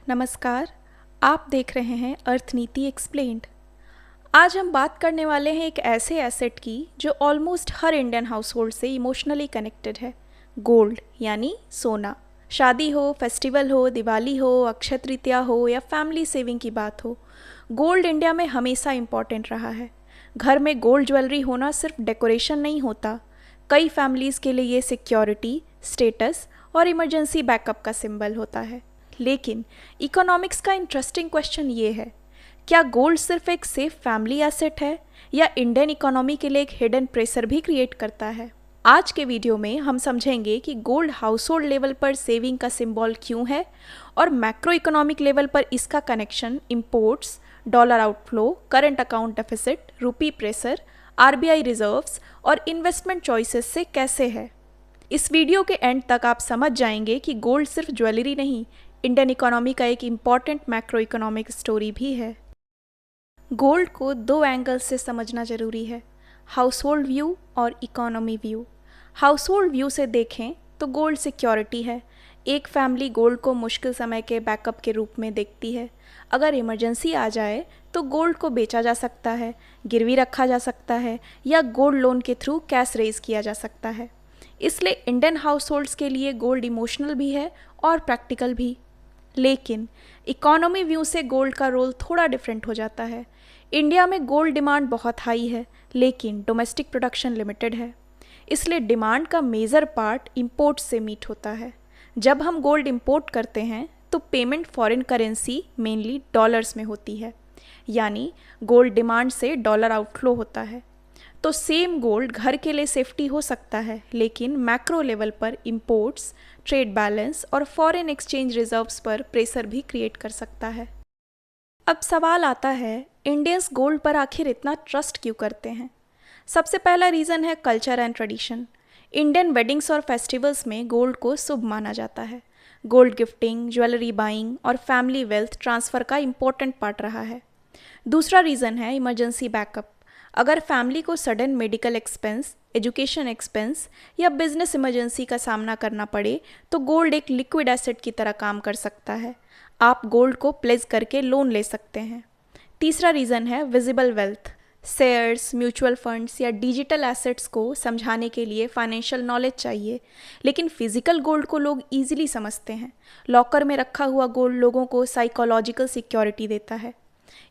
नमस्कार। आप देख रहे हैं अर्थनीति एक्सप्लेन्ड। आज हम बात करने वाले हैं एक ऐसे एसेट की जो ऑलमोस्ट हर इंडियन हाउस होल्ड से इमोशनली कनेक्टेड है, गोल्ड यानी सोना। शादी हो, फेस्टिवल हो, दिवाली हो, अक्षय तृतीया हो या फैमिली सेविंग की बात हो, गोल्ड इंडिया में हमेशा इम्पॉर्टेंट रहा है। घर में गोल्ड ज्वेलरी होना सिर्फ डेकोरेशन नहीं होता, कई फैमिलीज़ के लिए ये सिक्योरिटी, स्टेटस और इमरजेंसी बैकअप का सिंबल होता है। लेकिन इकोनॉमिक्स का इंटरेस्टिंग क्वेश्चन ये है, क्या गोल्ड सिर्फ एक सेफ फैमिली एसेट है या इंडियन इकोनॉमी के लिए एक हिडन प्रेशर भी क्रिएट करता है? आज के वीडियो में हम समझेंगे कि गोल्ड हाउस होल्ड लेवल पर सेविंग का सिंबल क्यों है और मैक्रो इकोनॉमिक लेवल पर इसका connection imports, dollar outflow, current account deficit, rupee pressure, RBI reserves और इन्वेस्टमेंट चॉइसेस से कैसे है। इस वीडियो के एंड तक आप समझ जाएंगे कि गोल्ड सिर्फ ज्वेलरी नहीं, इंडियन इकोनॉमी का एक इम्पॉर्टेंट मैक्रो इकोनॉमिक स्टोरी भी है। गोल्ड को दो एंगल से समझना जरूरी है, हाउस होल्ड व्यू और economy view. House hold view से देखें तो गोल्ड सिक्योरिटी है। एक फैमिली गोल्ड को मुश्किल समय के बैकअप के रूप में देखती है। अगर इमरजेंसी आ जाए तो गोल्ड को बेचा जा सकता है, गिरवी रखा जा सकता है या गोल्ड लोन के थ्रू कैश रेज किया जा सकता है। इसलिए इंडियन हाउस होल्ड्स के लिए गोल्ड इमोशनल भी है और प्रैक्टिकल भी। लेकिन इकोनॉमी व्यू से गोल्ड का रोल थोड़ा डिफरेंट हो जाता है। इंडिया में गोल्ड डिमांड बहुत हाई है, लेकिन डोमेस्टिक प्रोडक्शन लिमिटेड है। इसलिए डिमांड का मेजर पार्ट इंपोर्ट से मीट होता है। जब हम गोल्ड इंपोर्ट करते हैं तो payment foreign currency mainly dollars में होती है, यानी गोल्ड डिमांड से डॉलर आउटफ्लो होता है। तो सेम गोल्ड घर के लिए सेफ्टी हो सकता है, लेकिन मैक्रो लेवल पर इंपोर्ट्स, ट्रेड बैलेंस और फॉरेन एक्सचेंज रिजर्व्स पर प्रेशर भी क्रिएट कर सकता है। अब सवाल आता है, इंडियंस गोल्ड पर आखिर इतना ट्रस्ट क्यों करते हैं? सबसे पहला रीज़न है culture and tradition. Indian weddings और फेस्टिवल्स में गोल्ड को शुभ माना जाता है। गोल्ड गिफ्टिंग, ज्वेलरी बाइंग और फैमिली वेल्थ ट्रांसफ़र का इम्पोर्टेंट पार्ट रहा है। दूसरा रीज़न है इमरजेंसी बैकअप। अगर फैमिली को sudden medical expense, education expense या बिजनेस इमरजेंसी का सामना करना पड़े तो गोल्ड एक लिक्विड एसेट की तरह काम कर सकता है। आप गोल्ड को प्लेस करके लोन ले सकते हैं। तीसरा रीज़न है visible wealth. Shares, mutual funds या डिजिटल एसेट्स को समझाने के लिए फाइनेंशियल नॉलेज चाहिए, लेकिन फिजिकल गोल्ड को लोग ईजिली समझते हैं। लॉकर में रखा हुआ गोल्ड लोगों को साइकोलॉजिकल सिक्योरिटी देता है।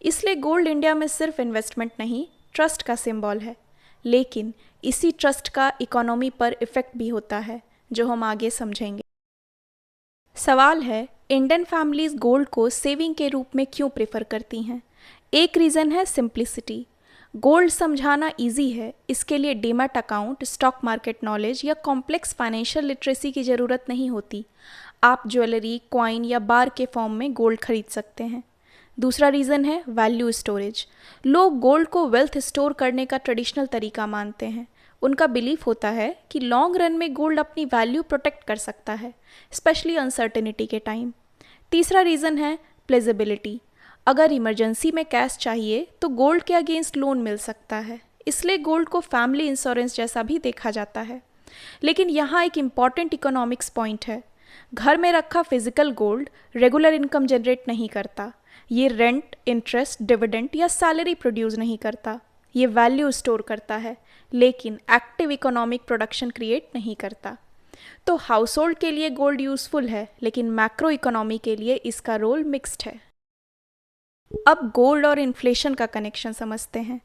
इसलिए गोल्ड इंडिया में सिर्फ इन्वेस्टमेंट नहीं, ट्रस्ट का सिंबल है। लेकिन इसी ट्रस्ट का इकोनॉमी पर इफ़ेक्ट भी होता है, जो हम आगे समझेंगे। सवाल है, इंडियन फैमिलीज गोल्ड को सेविंग के रूप में क्यों प्रेफर करती हैं? एक रीज़न है सिंप्लिसिटी। गोल्ड समझाना इजी है, इसके लिए demat account, stock market knowledge या कॉम्प्लेक्स फाइनेंशियल लिटरेसी की ज़रूरत नहीं होती। आप ज्वेलरी, कॉइन या बार के फॉर्म में गोल्ड खरीद सकते हैं। दूसरा रीज़न है वैल्यू स्टोरेज। लोग गोल्ड को वेल्थ स्टोर करने का ट्रेडिशनल तरीका मानते हैं। उनका बिलीफ होता है कि लॉन्ग रन में गोल्ड अपनी वैल्यू प्रोटेक्ट कर सकता है, स्पेशली अनसर्टेनिटी के टाइम। तीसरा रीज़न है प्लेजेबिलिटी। अगर इमरजेंसी में कैश चाहिए तो गोल्ड के अगेंस्ट लोन मिल सकता है, इसलिए गोल्ड को फैमिली इंश्योरेंस जैसा भी देखा जाता है। लेकिन यहाँ एक इम्पॉर्टेंट इकोनॉमिक्स पॉइंट है। घर में रखा physical gold regular income generate नहीं करता। ये रेंट, इंटरेस्ट, डिविडेंड या सैलरी प्रोड्यूस नहीं करता। ये वैल्यू स्टोर करता है, लेकिन एक्टिव इकोनॉमिक प्रोडक्शन क्रिएट नहीं करता। तो हाउस होल्ड के लिए गोल्ड यूजफुल है, लेकिन मैक्रो इकोनॉमी के लिए इसका रोल मिक्स्ड है। अब गोल्ड और इन्फ्लेशन का कनेक्शन समझते हैं।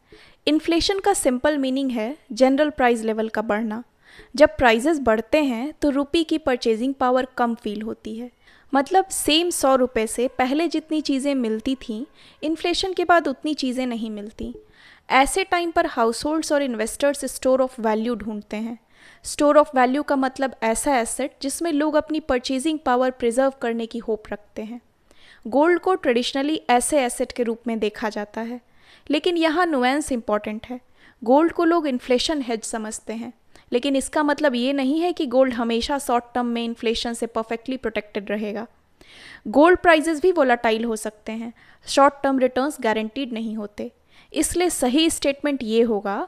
इन्फ्लेशन का सिंपल मीनिंग है जनरल प्राइस लेवल का बढ़ना। जब प्राइजेस बढ़ते हैं तो रुपी की परचेजिंग पावर कम फील होती है। मतलब सेम 100 रुपये से पहले जितनी चीज़ें मिलती थीं, इन्फ्लेशन के बाद उतनी चीज़ें नहीं मिलती। ऐसे टाइम पर हाउस होल्ड्स और इन्वेस्टर्स स्टोर ऑफ वैल्यू ढूंढते हैं। स्टोर ऑफ वैल्यू का मतलब ऐसा एसेट जिसमें लोग अपनी परचेजिंग पावर प्रिजर्व करने की होप रखते हैं। गोल्ड को ट्रेडिशनली ऐसे एसेट के रूप में देखा जाता है, लेकिन यहाँ नुएंस इंपॉर्टेंट है। गोल्ड को लोग इन्फ्लेशन हेज समझते हैं, लेकिन इसका मतलब ये नहीं है कि गोल्ड हमेशा शॉर्ट टर्म में इन्फ्लेशन से परफेक्टली प्रोटेक्टेड रहेगा। गोल्ड प्राइजेस भी वोलाटाइल हो सकते हैं, शॉर्ट टर्म रिटर्न्स गारंटीड नहीं होते। इसलिए सही स्टेटमेंट ये होगा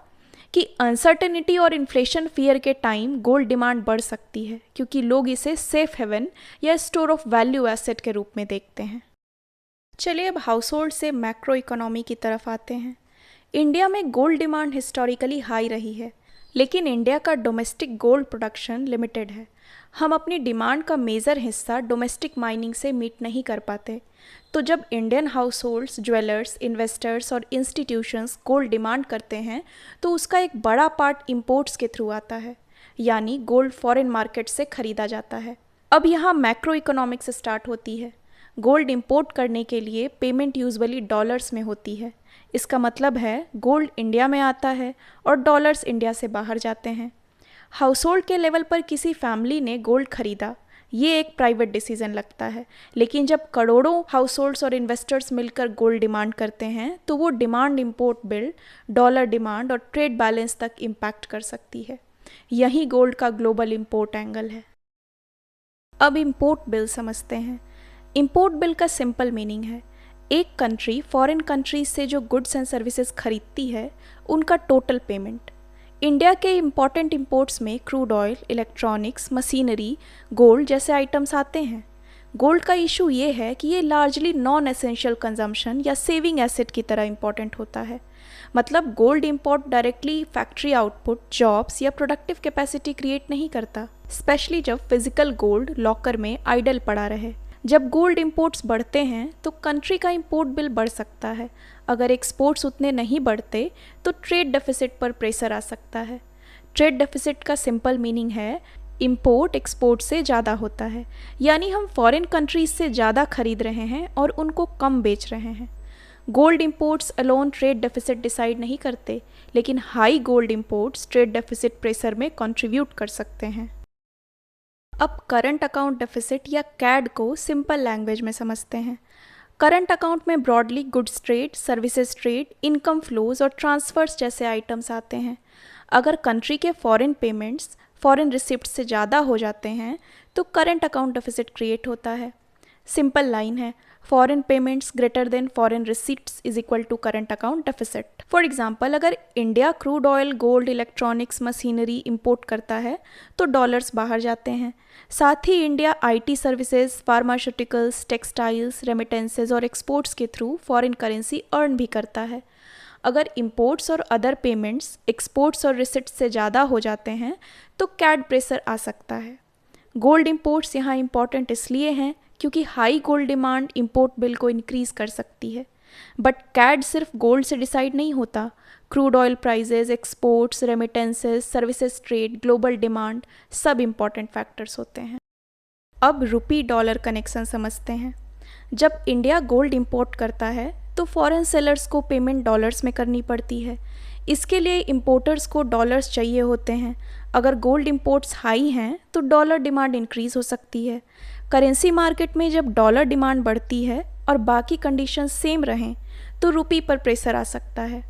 कि अनसर्टेनिटी और इन्फ्लेशन फियर के टाइम गोल्ड डिमांड बढ़ सकती है क्योंकि लोग इसे सेफ हेवन या स्टोर ऑफ वैल्यू एसेट के रूप में देखते हैं। चलिए अब हाउस होल्ड से मैक्रो इकोनॉमी की तरफ आते हैं। इंडिया में गोल्ड डिमांड हिस्टोरिकली हाई रही है, लेकिन इंडिया का डोमेस्टिक गोल्ड प्रोडक्शन लिमिटेड है। हम अपनी डिमांड का मेजर हिस्सा डोमेस्टिक माइनिंग से मीट नहीं कर पाते। तो जब Indian house holds, jewellers, investors और इंस्टीट्यूशंस गोल्ड डिमांड करते हैं तो उसका एक बड़ा पार्ट इंपोर्ट्स के थ्रू आता है, यानी गोल्ड फॉरेन मार्केट से खरीदा जाता है। अब यहाँ मैक्रो इकोनॉमिक्स स्टार्ट होती है। गोल्ड इंपोर्ट करने के लिए पेमेंट यूजुअली डॉलर्स में होती है। इसका मतलब है गोल्ड इंडिया में आता है और डॉलर्स इंडिया से बाहर जाते हैं। हाउस होल्ड के लेवल पर किसी फैमिली ने गोल्ड खरीदा, ये एक प्राइवेट डिसीजन लगता है, लेकिन जब करोड़ों हाउस होल्ड्स और इन्वेस्टर्स मिलकर गोल्ड डिमांड करते हैं तो वो demand import bill, dollar demand और ट्रेड बैलेंस तक इम्पैक्ट कर सकती है। यही गोल्ड का ग्लोबल इंपोर्ट एंगल है। अब इंपोर्ट बिल समझते हैं। इंपोर्ट बिल का सिंपल मीनिंग है एक कंट्री फॉरेन कंट्रीज से जो गुड्स एंड सर्विसेज खरीदती है उनका टोटल पेमेंट। इंडिया के इम्पॉर्टेंट इंपोर्ट्स में crude oil, electronics, machinery, gold जैसे आइटम्स आते हैं। गोल्ड का इशू ये है कि ये लार्जली नॉन एसेंशियल कंजम्पशन या सेविंग एसेट की तरह इंपॉर्टेंट होता है। मतलब gold import directly factory output, jobs या प्रोडक्टिव कैपेसिटी क्रिएट नहीं करता, स्पेशली जब फिजिकल गोल्ड लॉकर में आइडल पड़ा रहे। जब गोल्ड इंपोर्ट्स बढ़ते हैं तो कंट्री का इंपोर्ट बिल बढ़ सकता है। अगर एक्सपोर्ट्स उतने नहीं बढ़ते तो ट्रेड डेफिसिट पर प्रेशर आ सकता है। ट्रेड डेफिसिट का सिंपल मीनिंग है इंपोर्ट एक्सपोर्ट से ज़्यादा होता है, यानी हम फॉरेन कंट्रीज से ज़्यादा खरीद रहे हैं और उनको कम बेच रहे हैं। Gold imports alone trade deficit decide नहीं करते, लेकिन high gold imports trade deficit pressure में कंट्रीब्यूट कर सकते हैं। अब करंट अकाउंट डेफिसिट या कैड को सिंपल लैंग्वेज में समझते हैं। करंट अकाउंट में broadly goods trade, services trade, income flows और ट्रांसफर्स जैसे आइटम्स आते हैं। अगर कंट्री के फॉरेन पेमेंट्स फॉरेन रिसिप्ट से ज़्यादा हो जाते हैं तो करंट अकाउंट डेफिसिट क्रिएट होता है। सिंपल लाइन है foreign payments greater than foreign receipts is equal to current account deficit. For example, अगर India crude oil, gold, electronics, machinery import करता है तो डॉलर्स बाहर जाते हैं। साथ ही India IT services, pharmaceuticals, textiles, remittances और एक्सपोर्ट्स के थ्रू फॉरेन करेंसी अर्न भी करता है। अगर इंपोर्ट्स और अदर पेमेंट्स एक्सपोर्ट्स और रिसिप्ट्स से ज़्यादा हो जाते हैं तो कैड प्रेशर आ सकता है। गोल्ड इंपोर्ट्स यहाँ इंपॉर्टेंट इसलिए हैं क्योंकि high gold demand import bill को इंक्रीज कर सकती है। बट कैड सिर्फ गोल्ड से डिसाइड नहीं होता। Crude oil prices, exports, remittances, services trade, global demand सब इंपॉर्टेंट फैक्टर्स होते हैं। अब रुपी डॉलर कनेक्शन समझते हैं। जब इंडिया गोल्ड इंपोर्ट करता है तो फॉरेन सेलर्स को पेमेंट डॉलर्स में करनी पड़ती है। इसके लिए इंपोर्टर्स को डॉलर्स चाहिए होते हैं। अगर गोल्ड इंपोर्ट्स हाई हैं तो डॉलर डिमांड इंक्रीज हो सकती है। करेंसी मार्केट में जब डॉलर डिमांड बढ़ती है और बाकी कंडीशंस सेम रहें तो रुपी पर प्रेशर आ सकता है।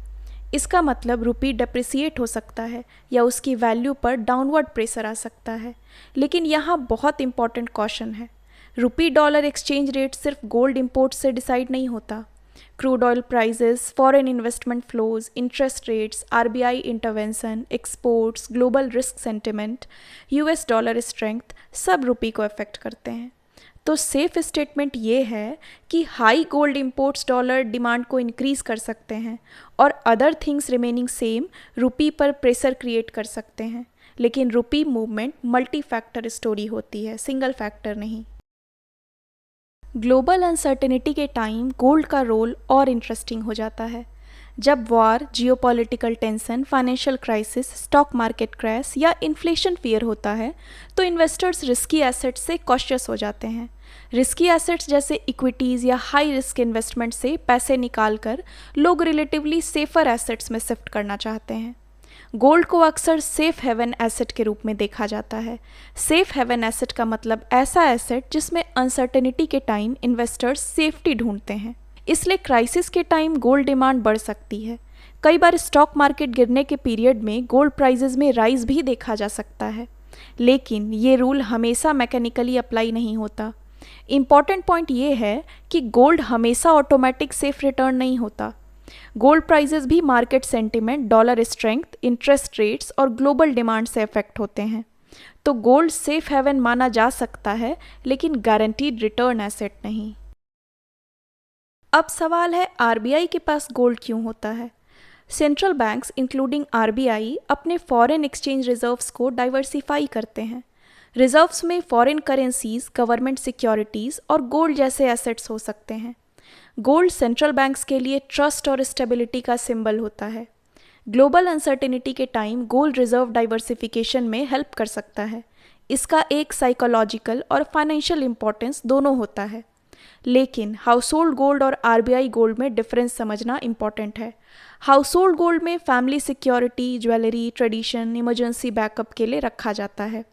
इसका मतलब रुपी डिप्रिसिएट हो सकता है या उसकी वैल्यू पर डाउनवर्ड प्रेशर आ सकता है। लेकिन यहाँ बहुत इंपॉर्टेंट कॉशन है, रुपी डॉलर एक्सचेंज रेट सिर्फ गोल्ड इंपोर्ट से डिसाइड नहीं होता। Crude oil prices, foreign investment flows, interest rates, RBI intervention, exports, global risk sentiment, US dollar strength सब रुपी को अफेक्ट करते हैं। तो सेफ स्टेटमेंट ये है कि high gold imports dollar demand को इंक्रीज कर सकते हैं और अदर थिंग्स रिमेनिंग सेम रुपी पर प्रेशर क्रिएट कर सकते हैं। लेकिन रुपी मूवमेंट मल्टी फैक्टर स्टोरी होती है, सिंगल फैक्टर नहीं। ग्लोबल अनसर्टेनिटी के टाइम गोल्ड का रोल और इंटरेस्टिंग हो जाता है। जब war, geopolitical tension, financial crisis, stock market crash या इन्फ्लेशन फियर होता है तो इन्वेस्टर्स रिस्की एसेट्स से कॉशियस हो जाते हैं। रिस्की एसेट्स जैसे इक्विटीज़ या हाई रिस्क इन्वेस्टमेंट से पैसे निकालकर लोग रिलेटिवली सेफर एसेट्स में शिफ्ट करना चाहते हैं। गोल्ड को अक्सर सेफ हेवन एसेट के रूप में देखा जाता है। सेफ हेवन एसेट का मतलब ऐसा एसेट जिसमें अनसर्टेनिटी के टाइम इन्वेस्टर्स सेफ्टी ढूंढते हैं। इसलिए क्राइसिस के टाइम गोल्ड डिमांड बढ़ सकती है। कई बार स्टॉक मार्केट गिरने के पीरियड में गोल्ड प्राइजेस में राइज भी देखा जा सकता है, लेकिन ये रूल हमेशा मैकेनिकली अप्लाई नहीं होता। इम्पॉर्टेंट पॉइंट ये है कि गोल्ड हमेशा ऑटोमेटिक सेफ रिटर्न नहीं होता। गोल्ड प्राइसेस भी market sentiment, dollar strength, interest rates और ग्लोबल डिमांड से अफेक्ट होते हैं। तो गोल्ड सेफ हेवन माना जा सकता है, लेकिन गारंटीड रिटर्न एसेट नहीं। अब सवाल है, आरबीआई के पास गोल्ड क्यों होता है? सेंट्रल बैंक्स इंक्लूडिंग आरबीआई अपने फॉरेन एक्सचेंज रिजर्व्स को डाइवर्सिफाई करते हैं। रिजर्व्स में फॉरेन करेंसीज, गवर्नमेंट सिक्योरिटीज़ और गोल्ड जैसे एसेट्स हो सकते हैं। गोल्ड सेंट्रल बैंक्स के लिए ट्रस्ट और स्टेबिलिटी का सिंबल होता है। ग्लोबल अनसर्टेनिटी के टाइम गोल्ड रिजर्व डाइवर्सिफिकेशन में हेल्प कर सकता है। इसका एक साइकोलॉजिकल और फाइनेंशियल इंपॉर्टेंस दोनों होता है। लेकिन हाउसहोल्ड गोल्ड और आरबीआई गोल्ड में डिफरेंस समझना इंपॉर्टेंट है। हाउसहोल्ड गोल्ड में family security, jewellery, tradition, emergency backup के लिए रखा जाता है।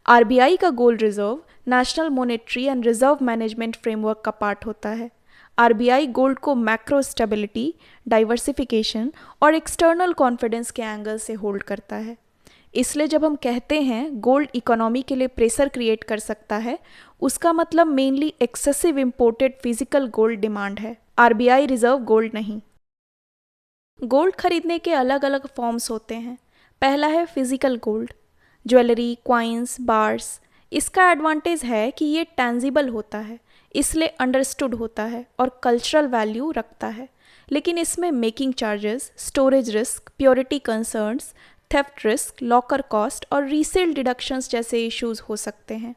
आरबीआई का gold reserve national monetary and reserve management framework का पार्ट होता है। आरबीआई गोल्ड को मैक्रो स्टेबिलिटी, डाइवर्सिफिकेशन और एक्सटर्नल कॉन्फिडेंस के एंगल से होल्ड करता है। इसलिए जब हम कहते हैं गोल्ड इकोनॉमी के लिए प्रेशर क्रिएट कर सकता है, उसका मतलब mainly excessive imported physical gold demand है, आरबीआई रिजर्व गोल्ड नहीं। गोल्ड खरीदने के अलग अलग फॉर्म्स होते हैं। पहला है physical gold, jewellery, coins, bars. इसका एडवांटेज है कि ये टेंजिबल होता है, इसलिए अंडरस्टूड होता है और कल्चरल वैल्यू रखता है। लेकिन इसमें making charges, storage risk, purity concerns, theft risk, locker cost और रीसेल डिडक्शंस जैसे इश्यूज हो सकते हैं।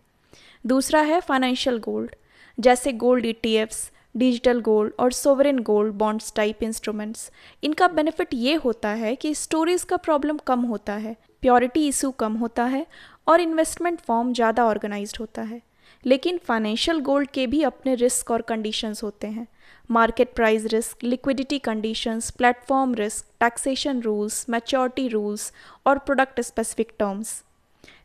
दूसरा है फाइनेंशियल गोल्ड, जैसे गोल्ड ईटीएफ्स, डिजिटल गोल्ड और sovereign gold bonds type instruments. इनका बेनिफिट ये होता है कि स्टोरेज का प्रॉब्लम कम होता है, प्योरिटी इशू कम होता है और इन्वेस्टमेंट फॉर्म ज़्यादा ऑर्गेनाइज्ड होता है। लेकिन फाइनेंशियल गोल्ड के भी अपने रिस्क और कंडीशंस होते हैं। Market price risk, liquidity conditions, platform risk, taxation rules, maturity rules और प्रोडक्ट स्पेसिफिक टर्म्स।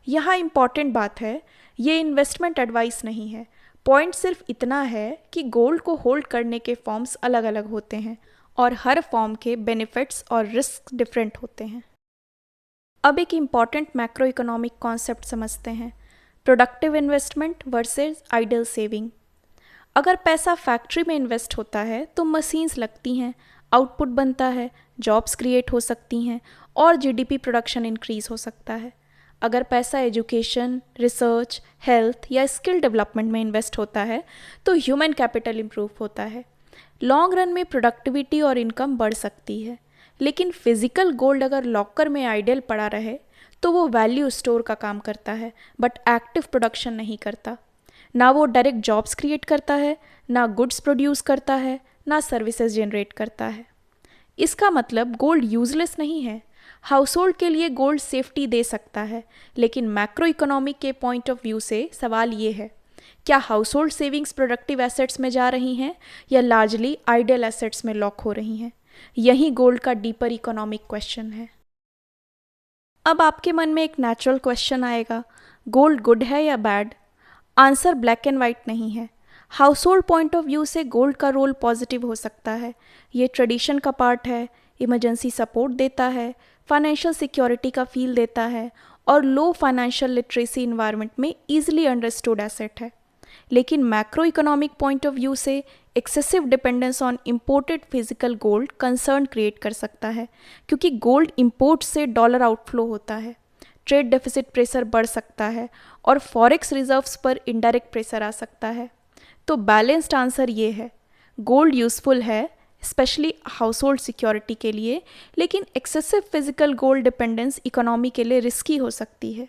यहाँ इंपॉर्टेंट बात है, ये इन्वेस्टमेंट एडवाइस नहीं है। पॉइंट सिर्फ इतना है कि गोल्ड को होल्ड करने के फॉर्म्स अलग अलग होते हैं और हर फॉर्म के बेनिफिट्स और रिस्क डिफरेंट होते हैं। अब एक इम्पॉर्टेंट मैक्रो इकोनॉमिक कॉन्सेप्ट समझते हैं, productive investment versus idle saving. अगर पैसा फैक्ट्री में इन्वेस्ट होता है तो मशीन्स लगती हैं, आउटपुट बनता है, जॉब्स क्रिएट हो सकती हैं और जीडीपी प्रोडक्शन इंक्रीज हो सकता है। अगर पैसा एजुकेशन, रिसर्च, हेल्थ या स्किल डेवलपमेंट में इन्वेस्ट होता है तो ह्यूमन कैपिटल इम्प्रूव होता है। लॉन्ग रन में प्रोडक्टिविटी और इनकम बढ़ सकती है। लेकिन फिजिकल गोल्ड अगर लॉकर में आइडल पड़ा रहे तो वो वैल्यू स्टोर का काम करता है, बट एक्टिव प्रोडक्शन नहीं करता। ना वो डायरेक्ट जॉब्स क्रिएट करता है, ना गुड्स प्रोड्यूस करता है, ना सर्विसेज जनरेट करता है। इसका मतलब गोल्ड यूजलेस नहीं है। हाउसहोल्ड के लिए गोल्ड सेफ्टी दे सकता है, लेकिन मैक्रो इकोनॉमिक के पॉइंट ऑफ व्यू से सवाल ये है, क्या हाउसहोल्ड सेविंग्स प्रोडक्टिव एसेट्स में जा रही हैं या लार्जली आइडल एसेट्स में लॉक हो रही हैं? यही गोल्ड का डीपर इकोनॉमिक क्वेश्चन है। अब आपके मन में एक नेचुरल क्वेश्चन आएगा, गोल्ड गुड है या bad? Answer black and white नहीं है। हाउसहोल्ड पॉइंट ऑफ व्यू से गोल्ड का रोल पॉजिटिव हो सकता है। ये ट्रेडिशन का पार्ट है, इमरजेंसी सपोर्ट देता है, फाइनेंशियल सिक्योरिटी का फील देता है और लो फाइनेंशियल लिटरेसी इन्वायरमेंट में ईजिली अंडरस्टूड एसेट है। लेकिन macro economic point of view से excessive dependence on imported physical gold concern create कर सकता है, क्योंकि गोल्ड इंपोर्ट से डॉलर आउटफ्लो होता है, ट्रेड डेफिसिट प्रेशर बढ़ सकता है और फॉरेक्स रिजर्व्स पर इनडायरेक्ट प्रेशर आ सकता है। तो बैलेंस्ड आंसर ये है, गोल्ड यूजफुल है स्पेशली हाउसहोल्ड सिक्योरिटी के लिए, लेकिन excessive physical gold dependence economy के लिए रिस्की हो सकती है।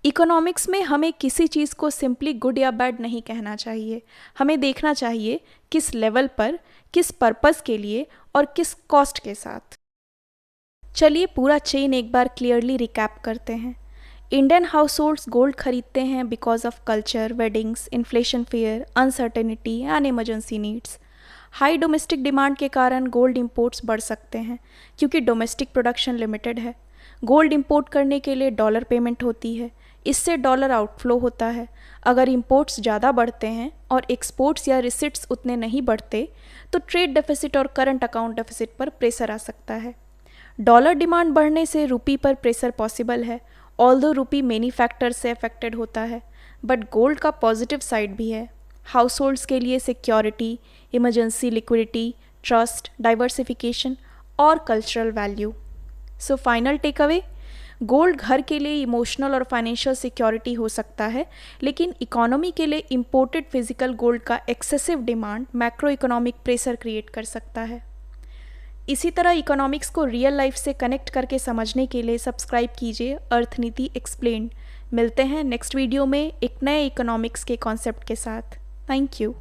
इकोनॉमिक्स में हमें किसी चीज़ को सिंपली गुड या बैड नहीं कहना चाहिए। हमें देखना चाहिए किस लेवल पर, किस पर्पस के लिए और किस कॉस्ट के साथ। चलिए पूरा चेन एक बार क्लियरली रिकैप करते हैं। इंडियन हाउसहोल्ड्स गोल्ड खरीदते हैं because of culture, weddings, inflation fear, uncertainty and emergency needs. High domestic demand के कारण गोल्ड इंपोर्ट्स बढ़ सकते हैं क्योंकि डोमेस्टिक प्रोडक्शन लिमिटेड है। गोल्ड इंपोर्ट करने के लिए डॉलर पेमेंट होती है, इससे डॉलर आउटफ्लो होता है। अगर इंपोर्ट्स ज़्यादा बढ़ते हैं और एक्सपोर्ट्स या रिसिट्स उतने नहीं बढ़ते तो ट्रेड डेफिसिट और करंट अकाउंट डेफिसिट पर प्रेशर आ सकता है। डॉलर डिमांड बढ़ने से रुपी पर प्रेशर पॉसिबल है, ऑल्दो रुपी मेनी फैक्टर्स से अफेक्टेड होता है, बट गोल्ड का पॉजिटिव साइड भी है। हाउसहोल्ड्स के लिए security, emergency liquidity, trust, diversification और cultural value. So final takeaway, gold घर के लिए इमोशनल और फाइनेंशियल सिक्योरिटी हो सकता है, लेकिन इकोनॉमी के लिए इंपोर्टेड फिजिकल गोल्ड का excessive demand macro economic pressure create कर सकता है। इसी तरह इकोनॉमिक्स को रियल लाइफ से कनेक्ट करके समझने के लिए सब्सक्राइब कीजिए अर्थनीति एक्सप्लेन्ड। मिलते हैं नेक्स्ट वीडियो में एक नए इकोनॉमिक्स के कॉन्सेप्ट के साथ। Thank you.